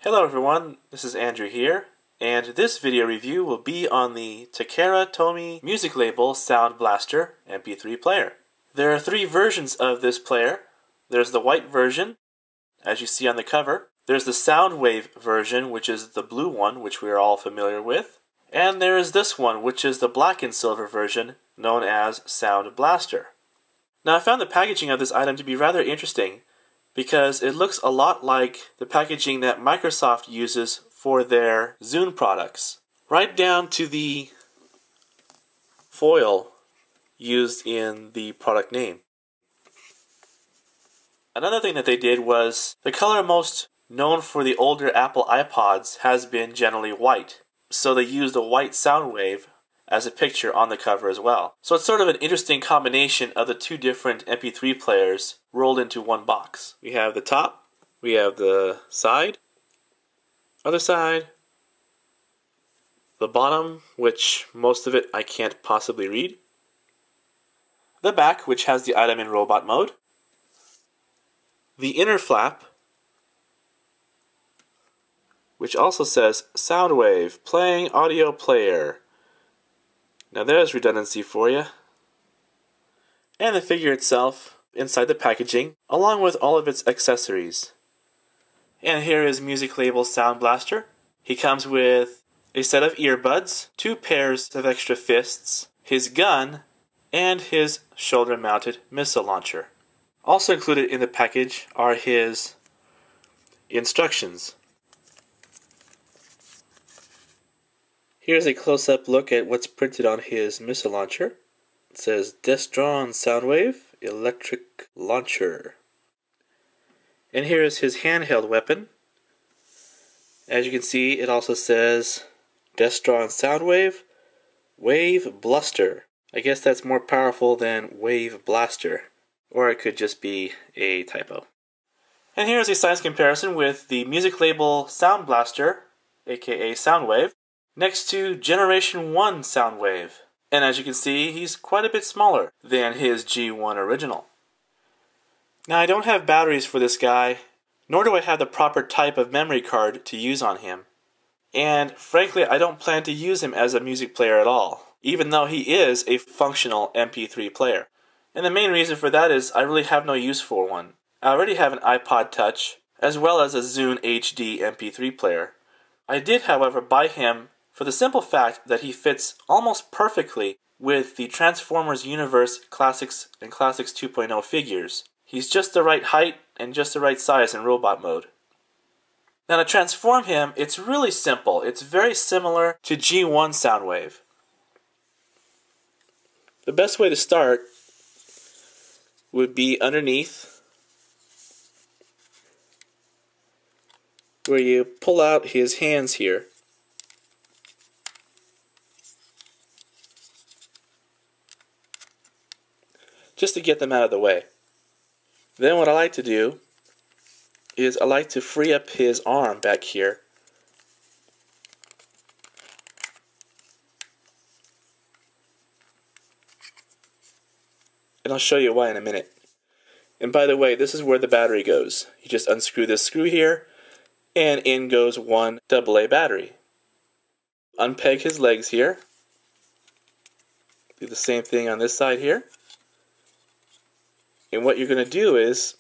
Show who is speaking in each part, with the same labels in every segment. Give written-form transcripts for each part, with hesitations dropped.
Speaker 1: Hello everyone, this is Andrew here, and this video review will be on the Takara Tomy Music Label Soundblaster MP3 player. There are three versions of this player. There's the white version, as you see on the cover. There's the Soundwave version, which is the blue one, which we are all familiar with. And there is this one, which is the black and silver version, known as Soundblaster. Now I found the packaging of this item to be rather interesting, because it looks a lot like the packaging that Microsoft uses for their Zune products, right down to the foil used in the product name. Another thing that they did was, the color most known for the older Apple iPods has been generally white, so they used a white Soundwave as a picture on the cover as well. So it's sort of an interesting combination of the two different MP3 players rolled into one box. We have the top, we have the side, other side, the bottom, which most of it I can't possibly read, the back, which has the item in robot mode, the inner flap, which also says Soundwave, playing audio player. Now there's redundancy for you. And the figure itself inside the packaging, along with all of its accessories. And here is Music Label Soundblaster. He comes with a set of earbuds, 2 pairs of extra fists, his gun, and his shoulder-mounted missile launcher. Also included in the package are his instructions. Here's a close-up look at what's printed on his missile launcher. It says G1 Soundwave Electric Launcher. And here is his handheld weapon. As you can see, it also says G1 Soundwave Wave Bluster. I guess that's more powerful than Wave Blaster, or it could just be a typo. And here's a size comparison with the Music Label Soundblaster, aka Soundwave, next to Generation 1 Soundwave. And as you can see, he's quite a bit smaller than his G1 original. Now I don't have batteries for this guy, nor do I have the proper type of memory card to use on him. And frankly, I don't plan to use him as a music player at all, even though he is a functional MP3 player. And the main reason for that is I really have no use for one. I already have an iPod Touch, as well as a Zune HD MP3 player. I did, however, buy him for the simple fact that he fits almost perfectly with the Transformers Universe Classics and Classics 2.0 figures. He's just the right height and just the right size in robot mode. Now to transform him, it's really simple. It's very similar to G1 Soundwave. The best way to start would be underneath, where you pull out his hands here. Just to get them out of the way. Then what I like to do is I like to free up his arm back here. And I'll show you why in a minute. And by the way, this is where the battery goes. You just unscrew this screw here, and in goes one AA battery. Unpeg his legs here. Do the same thing on this side here. And what you're going to do is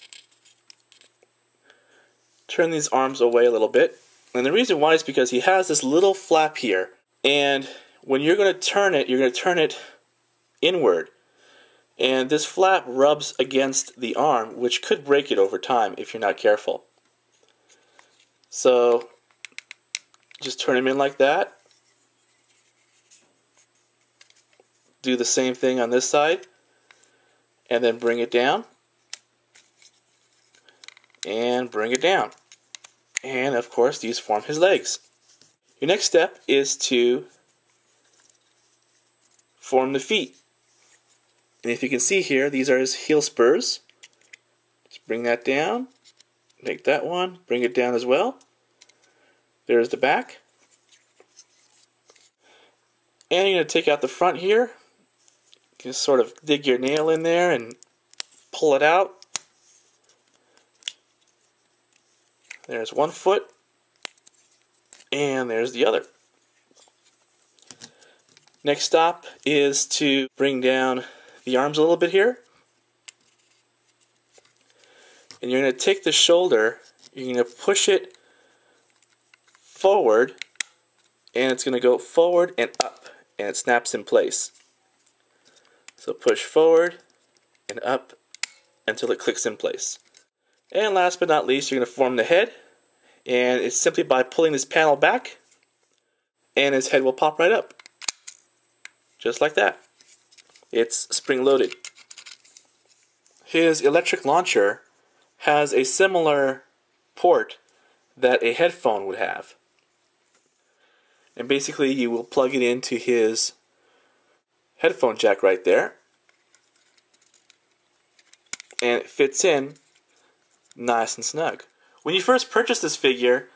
Speaker 1: turn these arms away a little bit. And the reason why is because he has this little flap here. And when you're going to turn it, you're going to turn it inward. And this flap rubs against the arm, which could break it over time if you're not careful. So just turn him in like that. Do the same thing on this side. And then bring it down. And bring it down. And of course, these form his legs. Your next step is to form the feet. And if you can see here, these are his heel spurs. Just bring that down. Make that one. Bring it down as well. There's the back. And you're going to take out the front here. Just sort of dig your nail in there and pull it out. There's one foot. And there's the other. Next stop is to bring down the arms a little bit here. And you're going to take the shoulder, you're going to push it forward, and it's going to go forward and up, and it snaps in place. So push forward and up until it clicks in place. And last but not least, you're going to form the head, and it's simply by pulling this panel back, and his head will pop right up. Just like that. It's spring-loaded. His electric launcher has a similar port that a headphone would have. And basically you will plug it into his headphone jack right there. And it fits in nice and snug. When you first purchase this figure,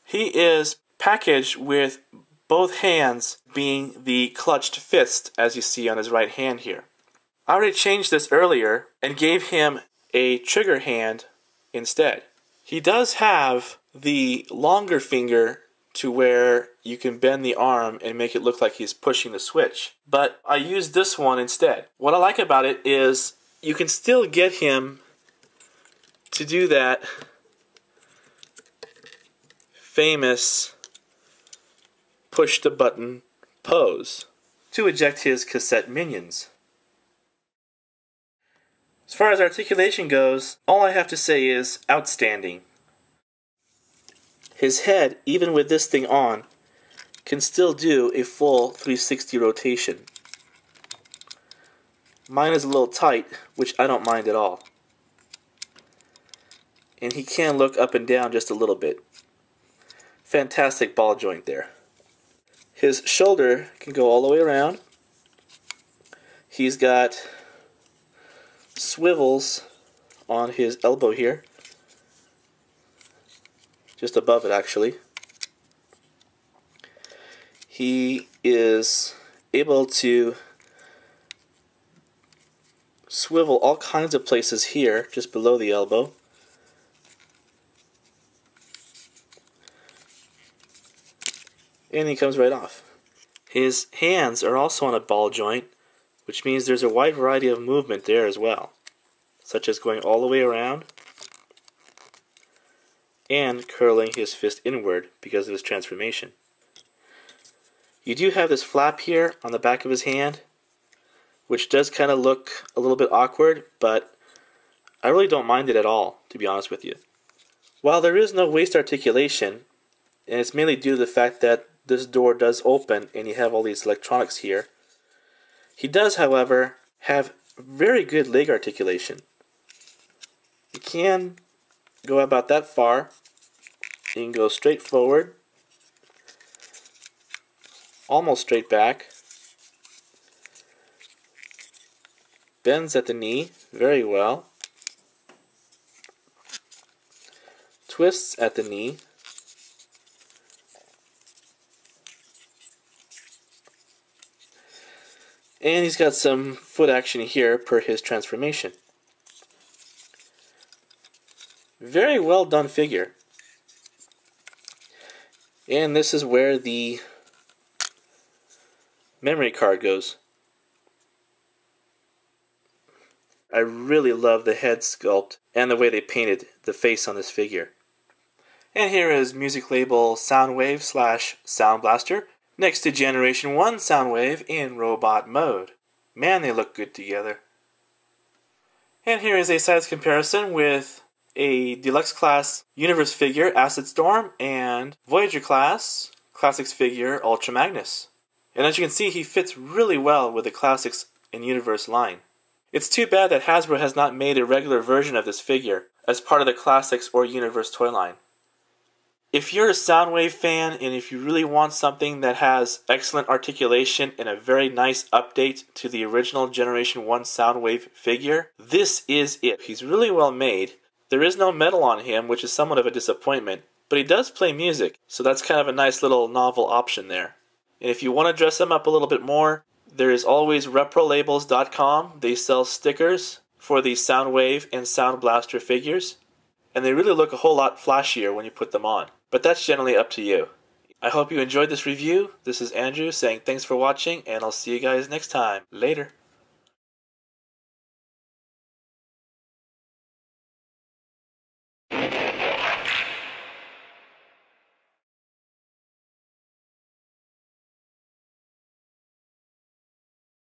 Speaker 1: he is packaged with both hands being the clutched fist, as you see on his right hand here. I already changed this earlier and gave him a trigger hand instead. He does have the longer finger to where you can bend the arm and make it look like he's pushing the switch, but I used this one instead. What I like about it is you can still get him to do that famous push the button pose to eject his cassette minions. As far as articulation goes, all I have to say is outstanding. His head, even with this thing on, can still do a full 360 rotation. Mine is a little tight, which I don't mind at all. And he can look up and down just a little bit. Fantastic ball joint there. His shoulder can go all the way around. He's got swivels on his elbow here, just above it actually. He is able to swivel all kinds of places here, just below the elbow. And he comes right off. His hands are also on a ball joint, which means there's a wide variety of movement there as well, such as going all the way around and curling his fist inward because of his transformation. You do have this flap here on the back of his hand, which does kind of look a little bit awkward, but I really don't mind it at all, to be honest with you. While there is no waist articulation, and it's mainly due to the fact that this door does open and you have all these electronics here, he does, however, have very good leg articulation. You can go about that far. You can go straight forward, almost straight back, bends at the knee very well, twists at the knee, and he's got some foot action here per his transformation. Very well done figure. And this is where the memory card goes. I really love the head sculpt and the way they painted the face on this figure. And here is Music Label Soundwave / Soundblaster next to Generation 1 Soundwave in robot mode. Man, they look good together. And here is a size comparison with a Deluxe Class Universe figure Acid Storm and Voyager Class Classics figure Ultra Magnus. And as you can see, he fits really well with the Classics and Universe line. It's too bad that Hasbro has not made a regular version of this figure as part of the Classics or Universe toy line. If you're a Soundwave fan and if you really want something that has excellent articulation and a very nice update to the original Generation 1 Soundwave figure, this is it. He's really well made. There is no metal on him, which is somewhat of a disappointment, but he does play music, so that's kind of a nice little novel option there. And if you want to dress him up a little bit more, there is always ReproLabels.com. They sell stickers for the Soundwave and Soundblaster figures, and they really look a whole lot flashier when you put them on. But that's generally up to you. I hope you enjoyed this review. This is Andrew saying thanks for watching, and I'll see you guys next time. Later.